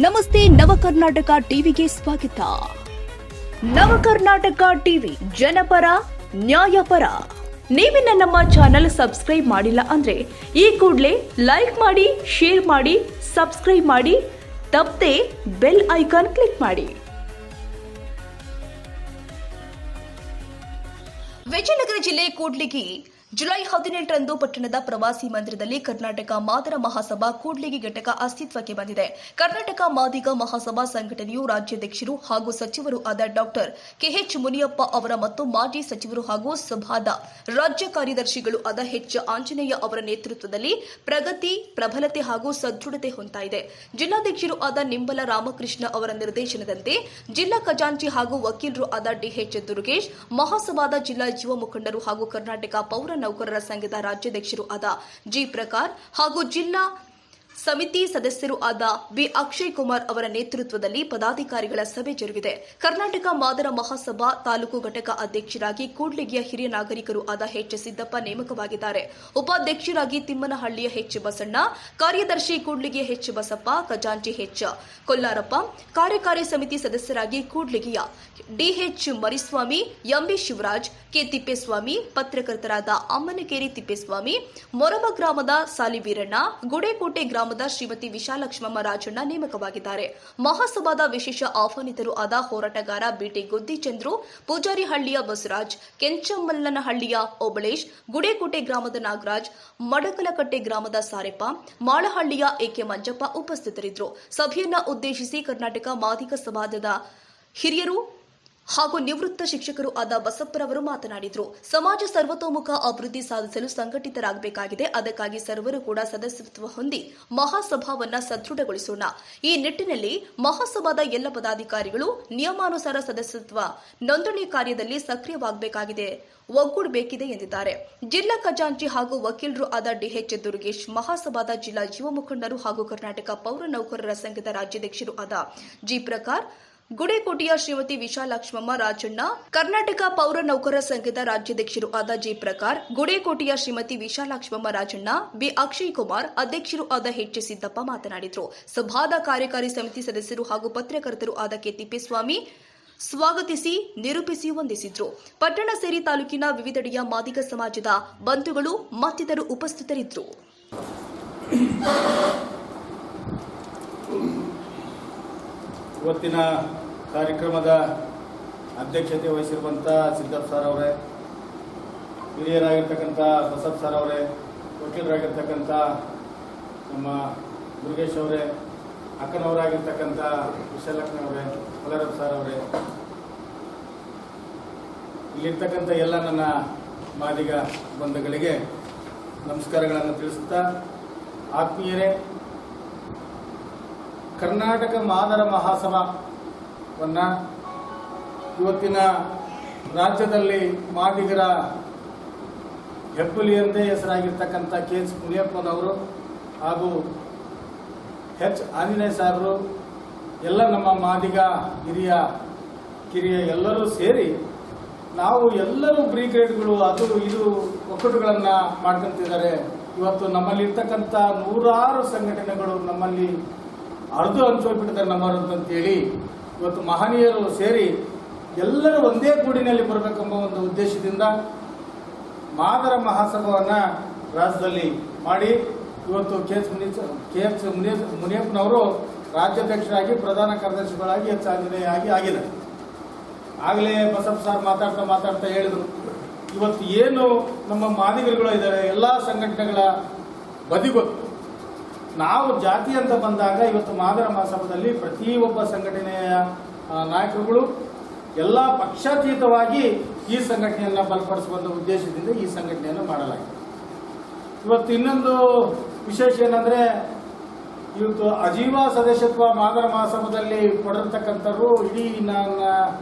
ನಮಸ್ತೆ ನವಕರ್ನಾಟಕ ಟಿವಿಗೆ ಸ್ವಾಗತ. ನವಕರ್ನಾಟಕ ಟಿವಿ ಜನಪರ ನ್ಯಾಯಪರ. ನೀವಿನ್ನ ನಮ್ಮ ಚಾನೆಲ್ ಸಬ್ಸ್ಕ್ರೈಬ್ ಮಾಡಿಲ್ಲ ಅಂದ್ರೆ ಈ ಕೂಡಲೇ ಲೈಕ್ ಮಾಡಿ, ಶೇರ್ ಮಾಡಿ, ಸಬ್ಸ್ಕ್ರೈಬ್ ಮಾಡಿ, ತಪ್ಪದೆ ಬೆಲ್ ಐಕಾನ್ ಕ್ಲಿಕ್ ಮಾಡಿ. ವಿಜಯನಗರ ಜಿಲ್ಲೆ ಕೂಡ್ಲಿಗಿ ಜುಲೈ 18ರಂದು ಪಟ್ಟಣದ ಪ್ರವಾಸಿ ಮಂದಿರದಲ್ಲಿ ಕರ್ನಾಟಕ ಮಾದರ ಮಹಾಸಭಾ ಕೂಡ್ಲಿಗಿ ಘಟಕ ಅಸ್ತಿತ್ವಕ್ಕೆ ಬಂದಿದೆ. ಕರ್ನಾಟಕ ಮಾದಿಗ ಮಹಾಸಭಾ ಸಂಘಟನೆಯು ರಾಜ್ಯಾಧ್ಯಕ್ಷರು ಹಾಗೂ ಸಚಿವರು ಆದ ಡಾಕ್ಟರ್ ಕೆಎಚ್ ಮುನಿಯಪ್ಪ ಅವರ ಮತ್ತು ಮಾಜಿ ಸಚಿವರು ಹಾಗೂ ಸಭಾದ ರಾಜ್ಯ ಕಾರ್ಯದರ್ಶಿಗಳು ಆದ ಎಚ್ ಆಂಜನೇಯ ಅವರ ನೇತೃತ್ವದಲ್ಲಿ ಪ್ರಗತಿ, ಪ್ರಬಲತೆ ಹಾಗೂ ಸದೃಢತೆ ಹೊಂದಿದೆ. ಜಿಲ್ಲಾಧ್ಯಕ್ಷರು ಆದ ನಿಂಬಲ ರಾಮಕೃಷ್ಣ ಅವರ ನಿರ್ದೇಶನದಂತೆ ಜಿಲ್ಲಾ ಖಜಾಂಚಿ ಹಾಗೂ ವಕೀಲರು ಆದ ಡಿಎಚ್ ದುರ್ಗೇಶ್, ಮಹಾಸಭಾದ ಜಿಲ್ಲಾ ಯುವ ಮುಖಂಡರು ಹಾಗೂ ಕರ್ನಾಟಕ ಪೌರ ನೌಕರರ ಸಂಘದ ರಾಜ್ಯಾಧ್ಯಕ್ಷರು ಆದ ಜಿ ಪ್ರಕಾರ್ ಹಾಗೂ ಜಿಲ್ಲಾ ಸಮಿತಿ ಸದಸ್ಯರು ಆದ ಬಿ ಅಕ್ಷಯ್ ಕುಮಾರ್ ಅವರ ನೇತೃತ್ವದಲ್ಲಿ ಪದಾಧಿಕಾರಿಗಳ ಸಭೆ ಜರುಗಿದೆ. ಕರ್ನಾಟಕ ಮಾದರ ಮಹಾಸಭಾ ತಾಲೂಕು ಘಟಕ ಅಧ್ಯಕ್ಷರಾಗಿ ಕೂಡ್ಲಿಗಿಯ ಹಿರಿಯ ನಾಗರಿಕರು ಆದ ಎಚ್ ಸಿದ್ದಪ್ಪ ನೇಮಕವಾಗಿದ್ದಾರೆ. ಉಪಾಧ್ಯಕ್ಷರಾಗಿ ತಿಮ್ಮನಹಳ್ಳಿಯ ಎಚ್ ಬಸಣ್ಣ, ಕಾರ್ಯದರ್ಶಿ ಕೂಡ್ಲಿಗಿಯ ಎಚ್ ಬಸಪ್ಪ, ಖಜಾಂಚಿ ಎಚ್ ಕೊಲ್ಲಾರಪ್ಪ, ಕಾರ್ಯಕಾರಿ ಸಮಿತಿ ಸದಸ್ಯರಾಗಿ ಕೂಡ್ಲಿಗಿಯ DH Mariswamy, MB Shivaraj, K Thippeswamy, ಪತ್ರಕರ್ತರಾದ ಅಮ್ಮನಕೇರಿ ತಿಪ್ಪೇಸ್ವಾಮಿ, ಮೊರಮ ಗ್ರಾಮದ ಸಾಲಿವೀರಣ್ಣ, ಗುಡೇಕೋಟೆ ಗ್ರಾಮದ ಶ್ರೀಮತಿ ವಿಶಾಲಕ್ಷ್ಮಮ್ಮ ರಾಜಣ್ಣ ನೇಮಕವಾಗಿದ್ದಾರೆ. ಮಹಾಸಭಾದ ವಿಶೇಷ ಆಹ್ವಾನಿತರು ಆದ ಹೋರಾಟಗಾರ ಬಿಟಿ ಗುದ್ದಿಚಂದ್ರು, ಪೂಜಾರಿಹಳ್ಳಿಯ ಬಸವರಾಜ್, ಕೆಂಚಮಲ್ಲನಹಳ್ಳಿಯ ಓಬಳೇಶ್, ಗುಡೇಕೋಟೆ ಗ್ರಾಮದ ನಾಗರಾಜ್, ಮಡಕಲಕಟ್ಟೆ ಗ್ರಾಮದ ಸಾರೆಪ್ಪ, ಮಾಳಹಳ್ಳಿಯ ಎಕೆ ಮಂಜಪ್ಪ ಉಪಸ್ಥಿತರಿದ್ದರು. ಸಭೆಯನ್ನ ಉದ್ದೇಶಿಸಿ ಕರ್ನಾಟಕ ಮಾದಿಗ ಸಮಾಜದ ಹಿರಿಯರು ಹಾಗೂ ನಿವೃತ್ತ ಶಿಕ್ಷಕರು ಆದ ಬಸಪ್ಪರವರು ಮಾತನಾಡಿದರು. ಸಮಾಜ ಸರ್ವತೋಮುಖ ಅಭಿವೃದ್ಧಿ ಸಾಧಿಸಲು ಸಂಘಟಿತರಾಗಬೇಕಾಗಿದೆ. ಅದಕ್ಕಾಗಿ ಸರ್ವರು ಕೂಡ ಸದಸ್ಯತ್ವ ಹೊಂದಿ ಮಹಾಸಭಾವನ್ನ ಸದೃಢಗೊಳಿಸೋಣ. ಈ ನಿಟ್ಟಿನಲ್ಲಿ ಮಹಾಸಭಾದ ಎಲ್ಲ ಪದಾಧಿಕಾರಿಗಳು ನಿಯಮಾನುಸಾರ ಸದಸ್ಯತ್ವ ನೋಂದಣಿ ಕಾರ್ಯದಲ್ಲಿ ಸಕ್ರಿಯವಾಗಬೇಕಾಗಿದೆ, ಒಗ್ಗೂಡಬೇಕಿದೆ ಎಂದಿದ್ದಾರೆ. ಜಿಲ್ಲಾ ಖಜಾಂಚಿ ಹಾಗೂ ವಕೀಲರು ಆದ ಡಿಎಚ್ ದುರ್ಗೇಶ್, ಮಹಾಸಭಾದ ಜಿಲ್ಲಾ ಯುವ ಮುಖಂಡರು ಹಾಗೂ ಕರ್ನಾಟಕ ಪೌರ ನೌಕರರ ಸಂಘದ ರಾಜ್ಯಾಧ್ಯಕ್ಷರು ಆದ ಜಿ ಪ್ರಕಾರ್, ಗುಡೇಕೋಟೆಯ ಶ್ರೀಮತಿ ವಿಶಾಲಕ್ಷ್ಮಮ್ಮ ರಾಜಣ್ಣ, ಕರ್ನಾಟಕ ಪೌರ ನೌಕರರ ಸಂಘದ ರಾಜ್ಯಾಧ್ಯಕ್ಷರು ಆದ ಜಿ ಪ್ರಕಾರ್, ಗುಡೇಕೋಟೆಯ ಶ್ರೀಮತಿ ವಿಶಾಲಕ್ಷ್ಮಮ್ಮ ರಾಜಣ್ಣ, ಬಿ ಅಕ್ಷಯ್ ಕುಮಾರ್, ಅಧ್ಯಕ್ಷರು ಆದ ಎಚ್ ಸಿದ್ದಪ್ಪ ಮಾತನಾಡಿದರು. ಸಭಾದ ಕಾರ್ಯಕಾರಿ ಸಮಿತಿ ಸದಸ್ಯರು ಹಾಗೂ ಪತ್ರಕರ್ತರು ಆದ ಕೆ ತಿಪ್ಪೇಸ್ವಾಮಿ ಸ್ವಾಗತಿಸಿ ನಿರೂಪಿಸಿ ವಂದಿಸಿದ್ರು. ಪಟ್ಟಣ ಸೇರಿ ತಾಲೂಕಿನ ವಿವಿಧೆಡೆಯ ಮಾದಿಗ ಸಮಾಜದ ಬಂಧುಗಳು ಮತ್ತಿತರರು ಉಪಸ್ಥಿತರಿದ್ದರು. ಇವತ್ತಿನ ಕಾರ್ಯಕ್ರಮದ ಅಧ್ಯಕ್ಷತೆ ವಹಿಸಿರುವಂಥ ಸಿದ್ದಪ್ಪ ಸರ್ ಅವರೇ, ಹಿರಿಯರಾಗಿರ್ತಕ್ಕಂಥ ಬಸಪ್ಪ ಸರ್ ಅವರೇ, ವಕೀಲರಾಗಿರ್ತಕ್ಕಂಥ ನಮ್ಮ ದುರ್ಗೇಶ್ ಅವರೇ, ಅಕ್ಕನವರಾಗಿರ್ತಕ್ಕಂಥ ವಿಶಾಲಕ್ಷ್ಮಿ ಅವರೇ, ಕೊಲ್ಲಾರಪ್ಪ ಸರ್ ಅವರೇ, ಇಲ್ಲಿರ್ತಕ್ಕಂಥ ಎಲ್ಲ ನನ್ನ ಮಾದಿಗ ಬಂಧುಗಳಿಗೆ ನಮಸ್ಕಾರಗಳನ್ನು ತಿಳಿಸುತ್ತಾ, ಆತ್ಮೀಯರೇ, ಕರ್ನಾಟಕ ಮಾದರ ಮಹಾಸಭಾವನ್ನು ಇವತ್ತಿನ ರಾಜ್ಯದಲ್ಲಿ ಮಾದಿಗರ ಹೆಬ್ಬುಲಿಯಂತೆ ಹೆಸರಾಗಿರ್ತಕ್ಕಂಥ ಕೆ ಎಚ್ ಮುನಿಯಪ್ಪನವರು ಹಾಗೂ ಎಚ್ ಆಂಜನೇಯ ಸಾಹೇಬರು, ಎಲ್ಲ ನಮ್ಮ ಮಾದಿಗ ಹಿರಿಯ ಕಿರಿಯ ಎಲ್ಲರೂ ಸೇರಿ ನಾವು ಎಲ್ಲರೂ ಬ್ರಿಗೇಡ್ಗಳು ಅದು ಇದು ಒಕ್ಕೂಟಗಳನ್ನು ಮಾಡ್ಕೊಂತಿದ್ದಾರೆ. ಇವತ್ತು ನಮ್ಮಲ್ಲಿ ಇರ್ತಕ್ಕಂಥ ನೂರಾರು ಸಂಘಟನೆಗಳು ನಮ್ಮಲ್ಲಿ ಅರ್ಧ ಹಂಚೋಗ್ಬಿಟ್ಟಿದ್ದಾರೆ ನಮ್ಮವರು ಅಂತೇಳಿ ಇವತ್ತು ಮಹನೀಯರು ಸೇರಿ ಎಲ್ಲರೂ ಒಂದೇ ಗೂಡಿನಲ್ಲಿ ಬರಬೇಕೆಂಬ ಒಂದು ಉದ್ದೇಶದಿಂದ ಮಾದರ ಮಹಾಸಭಾವನ್ನು ರಾಜ್ಯದಲ್ಲಿ ಮಾಡಿ ಇವತ್ತು ಕೆ ಎಚ್ ಮುನಿಯಪ್ಪನವರು ರಾಜ್ಯಾಧ್ಯಕ್ಷರಾಗಿ ಪ್ರಧಾನ ಕಾರ್ಯದರ್ಶಿಗಳಾಗಿ ಎಚ್ ಆಂಜನೇಯ ಆಗಿದೆ. ಆಗಲೇ ಬಸಪ್ಪ ಸಾರ್ ಮಾತಾಡ್ತಾ ಹೇಳಿದರು, ಇವತ್ತು ಏನು ನಮ್ಮ ಮಾದಿಗರುಗಳು ಇದ್ದಾರೆ ಎಲ್ಲ ಸಂಘಟನೆಗಳ ಬದಿಗೊತ್ತು. ನಾವು ಜಾತಿ ಅಂತ ಬಂದಾಗ ಇವತ್ತು ಮಾದರ ಮಹಾಸಭಾದಲ್ಲಿ ಪ್ರತಿಯೊಬ್ಬ ಸಂಘಟನೆಯ ನಾಯಕರುಗಳು ಎಲ್ಲ ಪಕ್ಷಾತೀತವಾಗಿ ಈ ಸಂಘಟನೆಯನ್ನು ಬಲಪಡಿಸುವ ಉದ್ದೇಶದಿಂದ ಈ ಸಂಘಟನೆಯನ್ನು ಮಾಡಲಾಗಿದೆ. ಇವತ್ತು ಇನ್ನೊಂದು ವಿಶೇಷ ಏನಂದರೆ, ಇವತ್ತು ಅಜೀವ ಸದಸ್ಯತ್ವ ಮಾದರ ಮಹಾಸಭಾದಲ್ಲಿ ಪಡೆದಿರ್ತಕ್ಕಂಥವ್ರು ಇಡೀ ನನ್ನ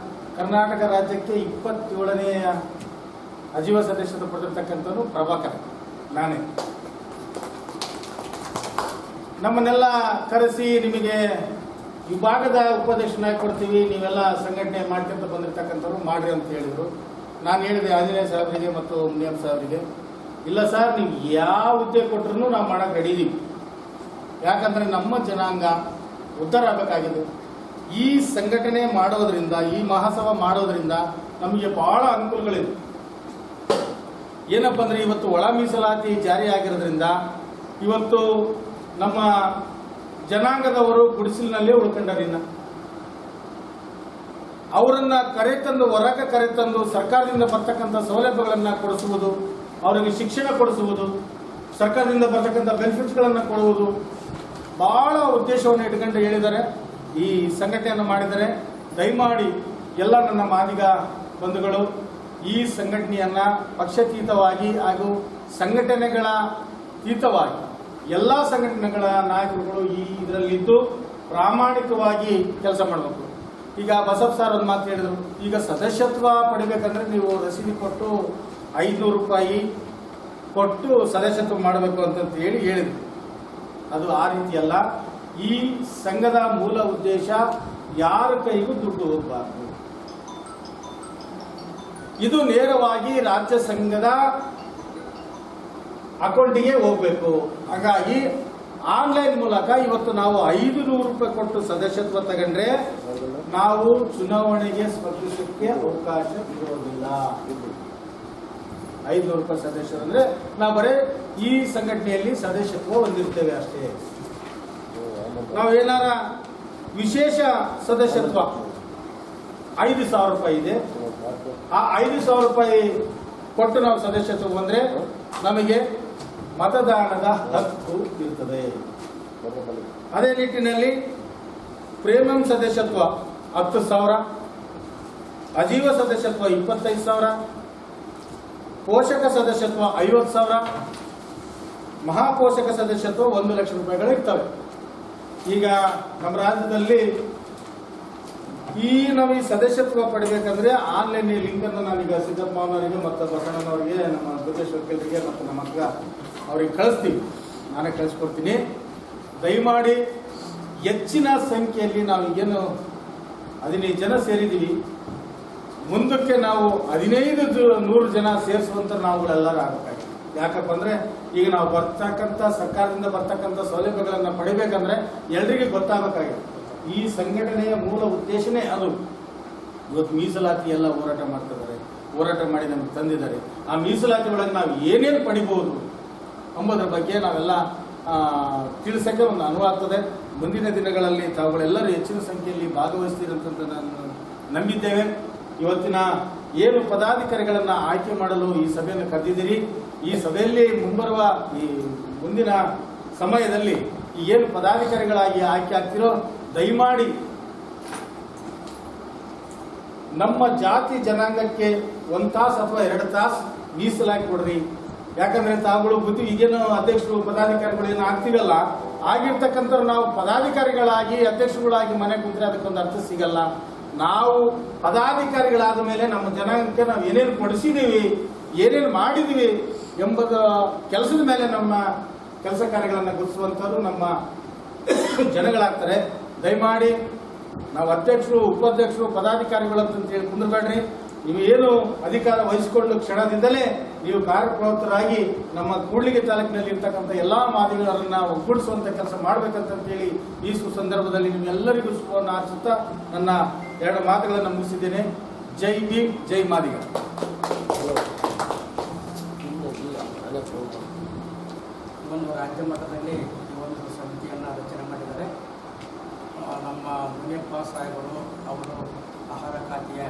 ಕರ್ನಾಟಕ ರಾಜ್ಯಕ್ಕೆ 27ನೇ ಅಜೀವ ಸದಸ್ಯತ್ವ ಪಡೆದಿರ್ತಕ್ಕಂಥವ್ರು ಪ್ರಭಾಕರ್ ನಾನೇ. ನಮ್ಮನ್ನೆಲ್ಲ ಕರೆಸಿ ನಿಮಗೆ ವಿಭಾಗದ ಉಪಾಧ್ಯಕ್ಷನಾಗಿ ಕೊಡ್ತೀವಿ, ನೀವೆಲ್ಲ ಸಂಘಟನೆ ಮಾಡ್ಕೊಂತ ಬಂದಿರತಕ್ಕಂಥವ್ರು ಮಾಡ್ರಿ ಅಂತ ಹೇಳಿದರು. ನಾನು ಹೇಳಿದೆ ಆಂಜನೇಯ ಸಾಹೇಬರಿಗೆ ಮತ್ತು ಮುನಿಯಪ್ಪ ಸಾಹೇಬರಿಗೆ, ಇಲ್ಲ ಸರ್, ನೀವು ಯಾವ ಹುದ್ದೆ ಕೊಟ್ಟರು ನಾವು ಮಾಡಕ್ಕೆ ರೆಡಿ ಇದೀವಿ. ಯಾಕಂದರೆ ನಮ್ಮ ಜನಾಂಗ ಉದ್ಧಾರ ಆಗಬೇಕಾಗಿದೆ. ಈ ಸಂಘಟನೆ ಮಾಡೋದ್ರಿಂದ, ಈ ಮಹಾಸಭಾ ಮಾಡೋದ್ರಿಂದ ನಮಗೆ ಬಹಳ ಅನುಕೂಲಗಳಿದೆ. ಏನಪ್ಪ ಅಂದರೆ ಇವತ್ತು ಒಳ ಮೀಸಲಾತಿ ಜಾರಿ ಆಗಿರೋದ್ರಿಂದ ಇವತ್ತು ನಮ್ಮ ಜನಾಂಗದವರು ಗುಡಿಸಲಿನಲ್ಲೇ ಉಳ್ಕೊಂಡಾರಿನ್ನ ಅವರನ್ನ ಕರೆತಂದು ಹೊರಗೆ ಕರೆತಂದು ಸರ್ಕಾರದಿಂದ ಬರ್ತಕ್ಕಂಥ ಸೌಲಭ್ಯಗಳನ್ನು ಕೊಡಿಸುವುದು, ಅವರಿಗೆ ಶಿಕ್ಷಣ ಕೊಡಿಸುವುದು, ಸರ್ಕಾರದಿಂದ ಬರ್ತಕ್ಕಂಥ ಬೆನಿಫಿಟ್ಸ್ಗಳನ್ನು ಕೊಡುವುದು ಬಹಳ ಉದ್ದೇಶವನ್ನು ಇಟ್ಕೊಂಡು ಹೇಳಿದ್ದಾರೆ. ಈ ಸಂಘಟನೆಯನ್ನು ಮಾಡಿದರೆ ದಯಮಾಡಿ ಎಲ್ಲ ನನ್ನ ಮಾದಿಗ ಬಂಧುಗಳು ಈ ಸಂಘಟನೆಯನ್ನ ಪಕ್ಷಾತೀತವಾಗಿ ಹಾಗೂ ಸಂಘಟನೆಗಳ ಅತೀತವಾಗಿ ಎಲ್ಲ ಸಂಘಟನೆಗಳ ನಾಯಕರುಗಳು ಈ ಇದರಲ್ಲಿದ್ದು ಪ್ರಾಮಾಣಿಕವಾಗಿ ಕೆಲಸ ಮಾಡಬೇಕು. ಈಗ ಬಸಪ್ಪ ಸರ್ ಒಂದು ಮಾತು ಹೇಳಿದರು, ಈಗ ಸದಸ್ಯತ್ವ ಪಡಿಬೇಕಂದ್ರೆ ನೀವು ರಸೀದಿ ಕೊಟ್ಟು 500 ರೂಪಾಯಿ ಕೊಟ್ಟು ಸದಸ್ಯತ್ವ ಮಾಡಬೇಕು ಅಂತ ಹೇಳಿದರು. ಅದು ಆ ರೀತಿಯಲ್ಲ. ಈ ಸಂಘದ ಮೂಲ ಉದ್ದೇಶ ಯಾರ ಕೈಗೂ ದುಡ್ಡು ಹೋಗಬಾರ್ದು. ಇದು ನೇರವಾಗಿ ರಾಜ್ಯ ಸಂಘದ ಅಕೌಂಟಿಗೆ ಹೋಗಬೇಕು. ಹಾಗಾಗಿ ಆನ್ಲೈನ್ ಮೂಲಕ ಇವತ್ತು ನಾವು 500 ರೂಪಾಯಿ ಕೊಟ್ಟು ಸದಸ್ಯತ್ವ ತಗೊಂಡ್ರೆ ನಾವು ಚುನಾವಣೆಗೆ ಸ್ಪರ್ಧಿಸಕ್ಕೆ ಅವಕಾಶ ಇರೋದಿಲ್ಲ. 500 ರೂಪಾಯಿ ಸದಸ್ಯರು ಅಂದ್ರೆ ನಾವು ಬರೀ ಈ ಸಂಘಟನೆಯಲ್ಲಿ ಸದಸ್ಯತ್ವ ಹೊಂದಿರ್ತೇವೆ ಅಷ್ಟೇ. ನಾವೇನಾರ ವಿಶೇಷ ಸದಸ್ಯತ್ವ 5,000 ರೂಪಾಯಿ ಇದೆ, ಆ 5,000 ರೂಪಾಯಿ ಕೊಟ್ಟು ನಾವು ಸದಸ್ಯತ್ವ ಬಂದ್ರೆ ನಮಗೆ ಮತದಾನದ ಹಕ್ಕು ಇರ್ತದೆ. ಅದೇ ನಿಟ್ಟಿನಲ್ಲಿ ಪ್ರೇಮಂ ಸದಸ್ಯತ್ವ 10,000, ಅಜೀವ ಸದಸ್ಯತ್ವ 25,000, ಪೋಷಕ ಸದಸ್ಯತ್ವ 50,000, ಮಹಾಪೋಷಕ ಸದಸ್ಯತ್ವ 1 ಲಕ್ಷ ರೂಪಾಯಿಗಳು ಇರ್ತವೆ. ಈಗ ನಮ್ಮ ರಾಜ್ಯದಲ್ಲಿ ನಾವು ಈ ಸದಸ್ಯತ್ವ ಪಡಿಬೇಕಂದ್ರೆ ಆನ್ಲೈನ್ ಲಿಂಕ್ ಅನ್ನು ನಾನೀಗ ಸಿದ್ದಪ್ಪ ಅವರಿಗೆ ಮತ್ತು ಬಸಣ್ಣನವರಿಗೆ, ನಮ್ಮ ದುರ್ಗೇಶ್ ವಕೀಲರಿಗೆ ಮತ್ತು ನಮ್ಮ ಅಕ್ಕ ಅವ್ರಿಗೆ ಕಳಿಸ್ತೀವಿ. ನಾನೇ ಕಳಿಸ್ಕೊಡ್ತೀನಿ. ದಯಮಾಡಿ ಹೆಚ್ಚಿನ ಸಂಖ್ಯೆಯಲ್ಲಿ ನಾವು ಏನು 15 ಜನ ಸೇರಿದ್ದೀವಿ, ಮುಂದಕ್ಕೆ ನಾವು 1500 ಜನ ಸೇರಿಸುವಂತ ನಾವುಗಳೆಲ್ಲರೂ ಆಗಬೇಕಾಗಿದೆ. ಯಾಕಪ್ಪ ಅಂದ್ರೆ ಈಗ ನಾವು ಬರ್ತಕ್ಕಂಥ ಸರ್ಕಾರದಿಂದ ಬರ್ತಕ್ಕಂಥ ಸೌಲಭ್ಯಗಳನ್ನ ಪಡಿಬೇಕಂದ್ರೆ ಎಲ್ರಿಗೂ ಗೊತ್ತಾಗಬೇಕಾಗಿದೆ. ಈ ಸಂಘಟನೆಯ ಮೂಲ ಉದ್ದೇಶನೇ ಅದು. ಇವತ್ತು ಮೀಸಲಾತಿ ಎಲ್ಲ ಹೋರಾಟ ಮಾಡ್ತಿದ್ದಾರೆ, ಹೋರಾಟ ಮಾಡಿ ನಮ್ಗೆ ತಂದಿದ್ದಾರೆ. ಆ ಮೀಸಲಾತಿ ಒಳಗೆ ನಾವು ಏನೇನು ಪಡಿಬಹುದು ಎಂಬುದರ ಬಗ್ಗೆ ನಾವೆಲ್ಲ ತಿಳಿಸಕ್ಕೆ ಒಂದು ಅನುವಾಗ್ತದೆ. ಮುಂದಿನ ದಿನಗಳಲ್ಲಿ ತಾವುಗಳೆಲ್ಲರೂ ಹೆಚ್ಚಿನ ಸಂಖ್ಯೆಯಲ್ಲಿ ಭಾಗವಹಿಸ್ತೀರಂತ ನಾನು ನಂಬಿದ್ದೇವೆ. ಇವತ್ತಿನ ಏನು ಪದಾಧಿಕಾರಿಗಳನ್ನ ಆಯ್ಕೆ ಮಾಡಲು ಈ ಸಭೆಯನ್ನು ಕರೆದಿದ್ದೀರಿ, ಈ ಸಭೆಯಲ್ಲಿ ಮುಂಬರುವ ಈ ಮುಂದಿನ ಸಮಯದಲ್ಲಿ ಈ ಏನು ಪದಾಧಿಕಾರಿಗಳಾಗಿ ಆಯ್ಕೆ ಆಗ್ತಿರೋ ದಯಮಾಡಿ ನಮ್ಮ ಜಾತಿ ಜನಾಂಗಕ್ಕೆ 1 ತಾಸು ಅಥವಾ 2 ತಾಸು ಮೀಸಲಾಗಿ ಕೊಡ್ರಿ. ಯಾಕಂದ್ರೆ ತಾವುಗಳು ಬುದ್ಧಿ ಈಗೇನು ಅಧ್ಯಕ್ಷರು ಪದಾಧಿಕಾರಿಗಳು ಏನು ಆಗ್ತೀವಲ್ಲ, ಆಗಿರ್ತಕ್ಕಂಥವ್ರು ನಾವು ಪದಾಧಿಕಾರಿಗಳಾಗಿ ಅಧ್ಯಕ್ಷರುಗಳಾಗಿ ಮನೆ ಕುಂತ್ರೆ ಅದಕ್ಕೊಂದು ಅರ್ಥ ಸಿಗಲ್ಲ. ನಾವು ಪದಾಧಿಕಾರಿಗಳಾದ ಮೇಲೆ ನಮ್ಮ ಜನಾಂಗಕ್ಕೆ ನಾವು ಏನೇನು ಕೊಡಿಸಿದ್ದೀವಿ, ಏನೇನು ಮಾಡಿದ್ದೀವಿ ಎಂಬುದು ಕೆಲಸದ ಮೇಲೆ ನಮ್ಮ ಕೆಲಸ ಕಾರ್ಯಗಳನ್ನು ಗುರುತಿಸುವಂಥವ್ರು ನಮ್ಮ ಜನಗಳಾಗ್ತಾರೆ. ದಯಮಾಡಿ ನಾವು ಅಧ್ಯಕ್ಷರು, ಉಪಾಧ್ಯಕ್ಷರು, ಪದಾಧಿಕಾರಿಗಳು ಅಂತೇಳಿ ಕುಂದ್ರಬೇಡ್ರಿ. ನೀವು ಏನು ಅಧಿಕಾರ ವಹಿಸಿಕೊಂಡು ಕ್ಷಣದಿಂದಲೇ ನೀವು ಕಾರ್ಯಪ್ರವೃತ್ತರಾಗಿ ನಮ್ಮ ಕೂಡ್ಲಿಗಿ ತಾಲೂಕಿನಲ್ಲಿ ಇರ್ತಕ್ಕಂಥ ಎಲ್ಲಾ ಮಾದಿಗರನ್ನ ಒಗ್ಗೂಡಿಸುವಂತ ಕೆಲಸ ಮಾಡ್ಬೇಕಂತೇಳಿ ಈ ಸುಸಂದರ್ಭದಲ್ಲಿ ನಿಮ್ಮೆಲ್ಲರಿಗೂ ಶುಭವನ್ನು ಆಶಿಸುತ್ತಾ ನನ್ನ 2 ಮಾತುಗಳನ್ನು ಮುಗಿಸಿದ್ದೇನೆ. ಜೈ ಭೀಮ್, ಜೈ ಮಾದಿಗ. ಒಂದು ರಾಜ್ಯ ಮಟ್ಟದಲ್ಲಿ ಈ ಒಂದು ಸಮಿತಿಯನ್ನು ರಚನೆ ಮಾಡಿದ್ದಾರೆ. ನಮ್ಮ ಮುನಿಯಪ್ಪ ಸಾಹೇಬರು, ಅವರು ಆಹಾರ ಖಾತೆಯ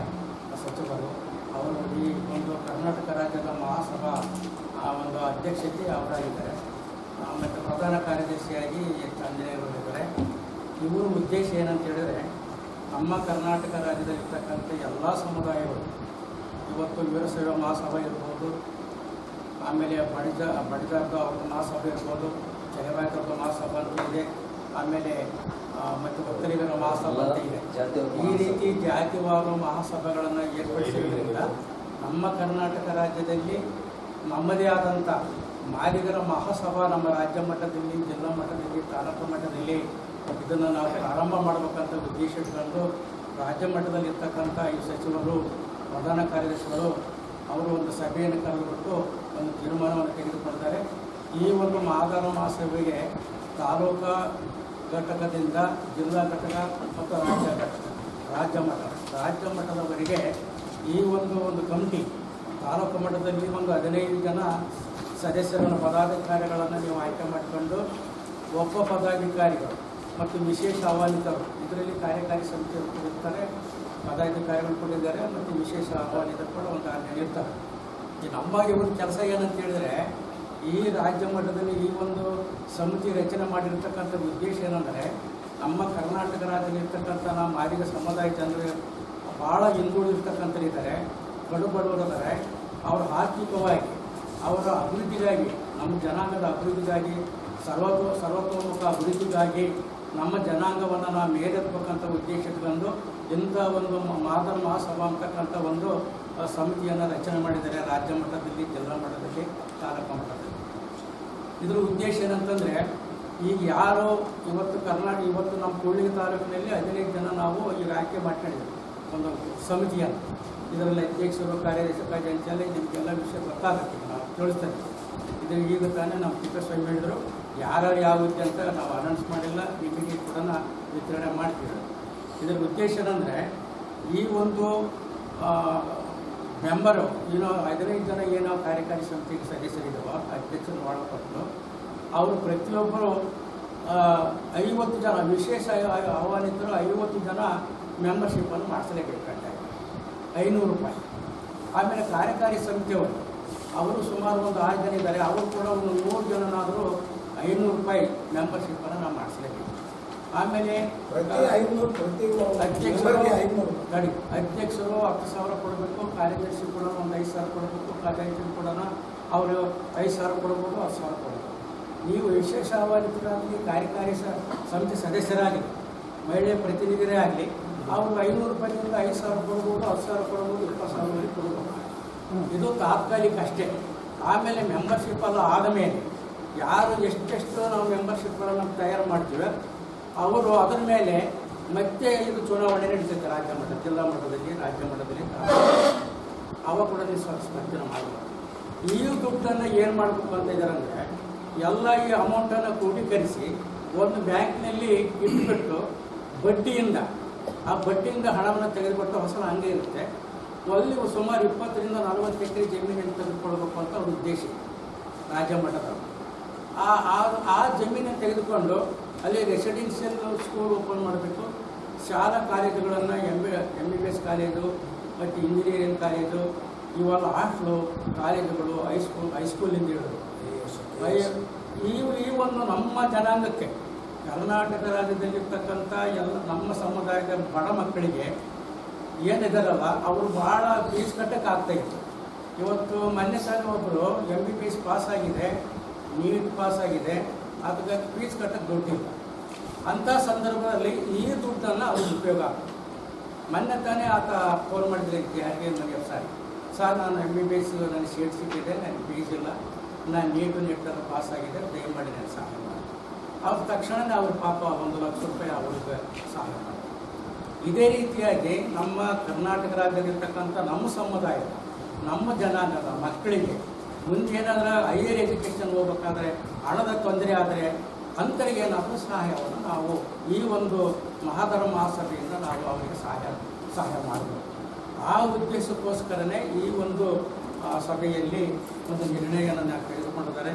ಸಚಿವರು, ಅವರು ಈ ಒಂದು ಕರ್ನಾಟಕ ರಾಜ್ಯದ ಮಹಾಸಭಾ ಒಂದು ಅಧ್ಯಕ್ಷತೆ ಅವರಾಗಿದ್ದಾರೆ. ಮತ್ತು ಪ್ರಧಾನ ಕಾರ್ಯದರ್ಶಿಯಾಗಿ ಎಚ್ ಆಂಜನೇಯರವರಿದ್ದಾರೆ. ಇವರ ಉದ್ದೇಶ ಏನಂತ ಹೇಳಿದರೆ, ನಮ್ಮ ಕರ್ನಾಟಕ ರಾಜ್ಯದಲ್ಲಿರ್ತಕ್ಕಂಥ ಎಲ್ಲ ಸಮುದಾಯಗಳು ಇವತ್ತು ವೀರಶೈವ ಮಹಾಸಭಾ ಇರ್ಬೋದು, ಆಮೇಲೆ ಬಡಿದಾರ್ದ ಅವ್ರದ್ದು ಮಹಾಸಭೆ ಇರ್ಬೋದು, ಜಯವಾಯ್ತವ್ರದ್ದು ಮಹಾಸಭಾ ಅಂತ ಇದೆ, ಆಮೇಲೆ ಮತ್ತು ಒಕ್ಕಲಿಗರ ಮಹಾಸಭಾ ಅಂತ ಇದೆ. ಈ ರೀತಿ ಜಾತಿವಾರು ಮಹಾಸಭೆಗಳನ್ನು ಏರ್ಪಡಿಸಿರೋದ್ರಿಂದ ನಮ್ಮ ಕರ್ನಾಟಕ ರಾಜ್ಯದಲ್ಲಿ ನಮ್ಮದೇ ಆದಂಥ ಮಾದಿಗರ ಮಹಾಸಭಾ ನಮ್ಮ ರಾಜ್ಯ ಮಟ್ಟದಲ್ಲಿ, ಜಿಲ್ಲಾ ಮಟ್ಟದಲ್ಲಿ, ತಾಲೂಕು ಮಟ್ಟದಲ್ಲಿ ಇದನ್ನು ನಾವು ಪ್ರಾರಂಭ ಮಾಡಬೇಕಂತ ಉದ್ದೇಶ ಇಟ್ಕೊಂಡು ರಾಜ್ಯ ಮಟ್ಟದಲ್ಲಿ ಇರ್ತಕ್ಕಂಥ ಈ ಸಚಿವರು, ಪ್ರಧಾನ ಕಾರ್ಯದರ್ಶಿಗಳು ಅವರು ಒಂದು ಸಭೆಯನ್ನು ಕರೆದುಬಿಟ್ಟು ಒಂದು ತೀರ್ಮಾನವನ್ನು ತೆಗೆದುಕೊಳ್ತಾರೆ. ಈ ಒಂದು ಮಾದಾರ ಮಹಾಸಭೆಗೆ ತಾಲೂಕಾ ಘಟಕದಿಂದ ಜಿಲ್ಲಾ ಘಟಕ ಮತ್ತು ರಾಜ್ಯ ಮಟ್ಟದವರೆಗೆ ಈ ಒಂದು ಕಮಿಟಿ ತಾಲೂಕು ಮಟ್ಟದಲ್ಲಿ 15 ಜನ ಸದಸ್ಯರನ್ನು ಪದಾಧಿಕಾರಿಗಳನ್ನು ನೀವು ಆಯ್ಕೆ ಮಾಡಿಕೊಂಡು ಒಬ್ಬ ಪದಾಧಿಕಾರಿಗಳು ಮತ್ತು ವಿಶೇಷ ಆಹ್ವಾನಿತರು ಇದರಲ್ಲಿ ಕಾರ್ಯಕಾರಿ ಸಮಿತಿಯವರು ಇರ್ತಾರೆ, ಪದಾಧಿಕಾರಿಗಳು ಕೊಟ್ಟಿದ್ದಾರೆ ಮತ್ತು ವಿಶೇಷ ಆಹ್ವಾನಿತರು ಕೂಡ ಒಂದು ಇರ್ತಾರೆ. ಈ ನಮಗೆ ಒಂದು ಕೆಲಸ ಏನಂತ ಹೇಳಿದರೆ, ಈ ರಾಜ್ಯ ಮಟ್ಟದಲ್ಲಿ ಈ ಒಂದು ಸಮಿತಿ ರಚನೆ ಮಾಡಿರ್ತಕ್ಕಂಥ ಉದ್ದೇಶ ಏನಂದರೆ, ನಮ್ಮ ಕರ್ನಾಟಕ ರಾಜ್ಯದಲ್ಲಿರ್ತಕ್ಕಂಥ ನಮ್ಮ ಮಾದಿಗ ಸಮುದಾಯ ಜನರು ಭಾಳ ಹಿಂದುಳಿದಿರ್ತಕ್ಕಂಥರಿದ್ದಾರೆ, ಕಡು ಬಡವರಿದ್ದಾರೆ. ಅವರು ಆರ್ಥಿಕವಾಗಿ ಅವರ ಅಭಿವೃದ್ಧಿಗಾಗಿ, ನಮ್ಮ ಜನಾಂಗದ ಅಭಿವೃದ್ಧಿಗಾಗಿ, ಸರ್ವತೋಮುಖ ಅಭಿವೃದ್ಧಿಗಾಗಿ ನಮ್ಮ ಜನಾಂಗವನ್ನು ನಾವು ಮೇಲೆತ್ತಬೇಕಂತ ಉದ್ದೇಶಿಟ್ಕೊಂಡು ಇಂಥ ಒಂದು ಮಾದರ ಮಹಾಸಭಾ ಅಂತಕ್ಕಂಥ ಒಂದು ಸಮಿತಿಯನ್ನು ರಚನೆ ಮಾಡಿದ್ದಾರೆ. ರಾಜ್ಯ ಮಟ್ಟದಲ್ಲಿ, ಜಿಲ್ಲಾ ಮಟ್ಟದಲ್ಲಿ, ತಾಲೂಕು ಮಟ್ಟದಲ್ಲಿ. ಇದರ ಉದ್ದೇಶ ಏನಂತಂದರೆ, ಈಗ ಯಾರು ಇವತ್ತು ನಮ್ಮ ಕೂಡ್ಲಿಗಿ ತಾಲೂಕಿನಲ್ಲಿ 15 ಜನ ನಾವು ಈಗ ಆಯ್ಕೆ ಮಾಡ್ಕೊಂಡಿದ್ದೀವಿ ಒಂದು ಸಮಿತಿಯನ್ನು. ಇದರಲ್ಲಿ ಅಧ್ಯಕ್ಷರು, ಕಾರ್ಯದರ್ಶಿ, ಖಜಾಂಚಿಯಲ್ಲ, ನಿಮಗೆಲ್ಲ ವಿಷಯ ಗೊತ್ತಾಗುತ್ತೆ, ನಾವು ತಿಳಿಸ್ತೇವೆ. ಇದು ಈಗ ತಾನೇ ನಮ್ಮ ತಿಪ್ಪೇಸ್ವಾಮಿ ಹೇಳಿದರು, ಯಾರ್ಯಾರು ಯಾವ ರೀತಿ ಅಂತ ನಾವು ಅನೌನ್ಸ್ ಮಾಡಿಲ್ಲ, ನಿಮಗೆ ಕೂಡ ವಿತರಣೆ ಮಾಡ್ತೀವಿ. ಇದರ ಉದ್ದೇಶ ಏನಂದರೆ, ಈ ಒಂದು ಮೆಂಬರು 15 ಜನ ಏನೋ ಕಾರ್ಯಕಾರಿ ಸಮಿತಿಗೆ ಸದಸ್ಯರಿದ್ದಾವೋ ಅಧ್ಯಕ್ಷರು ಒಳಪಟ್ಟು ಅವರು ಪ್ರತಿಯೊಬ್ಬರು 50 ಜನ ವಿಶೇಷ ಆಹ್ವಾನಿತರು 50 ಜನ ಮೆಂಬರ್ಶಿಪ್ಪನ್ನು ಮಾಡಿಸಲೇಬೇಕಾಗ್ತದೆ, 500 ರೂಪಾಯಿ. ಆಮೇಲೆ ಕಾರ್ಯಕಾರಿ ಸಮಿತಿಯವರು ಅವರು ಸುಮಾರು ಒಂದು 6 ಜನ ಇದ್ದಾರೆ, ಅವರು ಕೂಡ ಒಂದು 100 ಜನನಾದರೂ 500 ರೂಪಾಯಿ ಮೆಂಬರ್ಶಿಪ್ಪನ್ನು ನಾವು ಮಾಡಿಸಲೇಬೇಕು. ಆಮೇಲೆ ಅಧ್ಯಕ್ಷರು 10,000 ಕೊಡಬೇಕು, ಕಾರ್ಯದರ್ಶಿ ಕೂಡ ಒಂದು 5,000 ಕೊಡಬೇಕು, ಖಜಾಂಚಿ ಕೂಡ ಅವರು 5,000 ಕೊಡ್ಬೋದು, 10,000 ಕೊಡಬೇಕು. ನೀವು ವಿಶೇಷ ಆಹ್ವಾನಿತರಾಗಲಿ, ಕಾರ್ಯಕಾರಿ ಸಮಿತಿ ಸದಸ್ಯರಾಗಲಿ, ಮಹಿಳೆ ಪ್ರತಿನಿಧಿರೇ ಆಗಲಿ, ಅವರು 500 ರೂಪಾಯಿಯಿಂದ 5,000 ಕೊಡ್ಬೋದು, 10,000 ಕೊಡ್ಬೋದು, 20,000 ಕೊಡ್ಬೋದು. ಇದು ತಾತ್ಕಾಲಿಕ ಅಷ್ಟೇ. ಆಮೇಲೆ ಮೆಂಬರ್ಶಿಪ್ ಎಲ್ಲ ಆದ ಮೇಲೆ ಯಾರು ಎಷ್ಟೆಷ್ಟು ನಾವು ಮೆಂಬರ್ಶಿಪ್ಗಳನ್ನು ತಯಾರು ಮಾಡ್ತೀವಿ ಅವರು ಅದರ ಮೇಲೆ ಮತ್ತೆ ಇದು ಚುನಾವಣೆ ನಡೀತೈತೆ. ರಾಜ್ಯ ಮಟ್ಟ, ಜಿಲ್ಲಾ ಮಟ್ಟದಲ್ಲಿ, ರಾಜ್ಯ ಮಟ್ಟದಲ್ಲಿ ಅವಾಗ ಕೂಡ ನೀವು ಸ್ಪರ್ಧೆ ಮಾಡಬೇಕು. ಈ ದುಡ್ಡನ್ನು ಏನು ಮಾಡಬೇಕು ಅಂತ ಇದ್ದಾರೆ ಅಂದರೆ, ಎಲ್ಲ ಈ ಅಮೌಂಟನ್ನು ಕ್ರೋಢೀಕರಿಸಿ ಒಂದು ಬ್ಯಾಂಕ್ನಲ್ಲಿ ಇಟ್ಬಿಟ್ಟು ಬಡ್ಡಿಯಿಂದ ಹಣವನ್ನು ತೆಗೆದುಕೊಟ್ಟು ಹೊಸ ಹಂಗೆ ಇರುತ್ತೆ. ಅಲ್ಲಿ ಸುಮಾರು 20 ರಿಂದ 40 ಎಕರೆ ಜಮೀನನ್ನು ತೆಗೆದುಕೊಳ್ಬೇಕು ಅಂತ ಒಂದು ಉದ್ದೇಶ ರಾಜ್ಯ ಮಟ್ಟದಲ್ಲಿ. ಆ ಜಮೀನನ್ನು ತೆಗೆದುಕೊಂಡು ಅಲ್ಲಿ ರೆಸಿಡೆನ್ಷಿಯಲ್ ಸ್ಕೂಲ್ ಓಪನ್ ಮಾಡಬೇಕು. ಶಾಲಾ ಕಾಲೇಜುಗಳನ್ನು MBBS ಕಾಲೇಜು ಮತ್ತು ಇಂಜಿನಿಯರಿಂಗ್ ಕಾಲೇಜು, ಇವೆಲ್ಲ ಹಾಸ್ಟೆಲು, ಕಾಲೇಜುಗಳು, ಹೈಸ್ಕೂಲಿಂದ ಹಿಡಿದು ಈ ಒಂದು ನಮ್ಮ ಜನಾಂಗಕ್ಕೆ, ಕರ್ನಾಟಕ ರಾಜ್ಯದಲ್ಲಿರ್ತಕ್ಕಂಥ ಎಲ್ಲ ನಮ್ಮ ಸಮುದಾಯದ ಬಡ ಮಕ್ಕಳಿಗೆ ಏನಿದಾರಲ್ಲ ಅವರು ಭಾಳ ಫೀಸ್ ಕಟ್ಟಕ್ಕೆ ಆಗ್ತಾಯಿತ್ತು. ಇವತ್ತು ಮೊನ್ನೆ ಸಾರಿ ಒಬ್ಬರು MBBS ಪಾಸಾಗಿದೆ, ನೀಟ್ ಪಾಸಾಗಿದೆ, ಅದಕ್ಕೆ ಫೀಸ್ ಕಟ್ಟಕ್ಕೆ ದುಡ್ಡಿಲ್ಲ. ಅಂಥ ಸಂದರ್ಭದಲ್ಲಿ ಈ ದುಡ್ಡನ್ನು ಅವ್ರಿಗೆ ಉಪಯೋಗ ಆಗ್ತದೆ. ಮೊನ್ನೆ ತಾನೇ ಆತ ಫೋನ್ ಮಾಡಿದ್ರೆ ಯಾರಿಗೆ ನನಗೆ ಸರ್ ನಾನು MBBS ನನಗೆ ಸೀಟ್ ಸಿಕ್ಕಿದೆ, ನನಗೆ ಫೀಸ್ ಇಲ್ಲ, ನಾನು ನೆಟ್ಟನ್ನು ಪಾಸಾಗಿದೆ, ದಯಮಾಡಿ ನಾನು ಸಹಾಯ ಮಾಡಿ. ಅವ್ರ ತಕ್ಷಣವೇ ಅವ್ರ ಪಾಪ 1 ಲಕ್ಷ ರೂಪಾಯಿ ಅವ್ರಿಗೆ ಸಹಾಯ ಮಾಡಿ. ಇದೇ ರೀತಿಯಾಗಿ ನಮ್ಮ ಕರ್ನಾಟಕ ರಾಜ್ಯದಲ್ಲಿರ್ತಕ್ಕಂಥ ನಮ್ಮ ಸಮುದಾಯ, ನಮ್ಮ ಜನಾಂಗದ ಮಕ್ಕಳಿಗೆ ಮುಂದೇನಾದ್ರೆ ಹೈಯರ್ ಎಜುಕೇಷನ್ ಹೋಗ್ಬೇಕಾದ್ರೆ ಹಣದ ತೊಂದರೆ ಆದರೆ ಅಂಥವ್ರಿಗೆ ಏನಾದರೂ ಸಹಾಯವನ್ನು ನಾವು ಈ ಒಂದು ಮಹಾಧರ ಮಹಾಸಭೆಯಿಂದ ನಾವು ಅವರಿಗೆ ಸಹಾಯ ಮಾಡಬೇಕು. ಆ ಉದ್ದೇಶಕ್ಕೋಸ್ಕರನೇ ಈ ಒಂದು ಸಭೆಯಲ್ಲಿ ಒಂದು ನಿರ್ಣಯವನ್ನು ತೆಗೆದುಕೊಂಡಿದ್ದಾರೆ.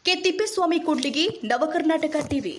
K Thippeswamy Kudligi, Navakarnataka TV.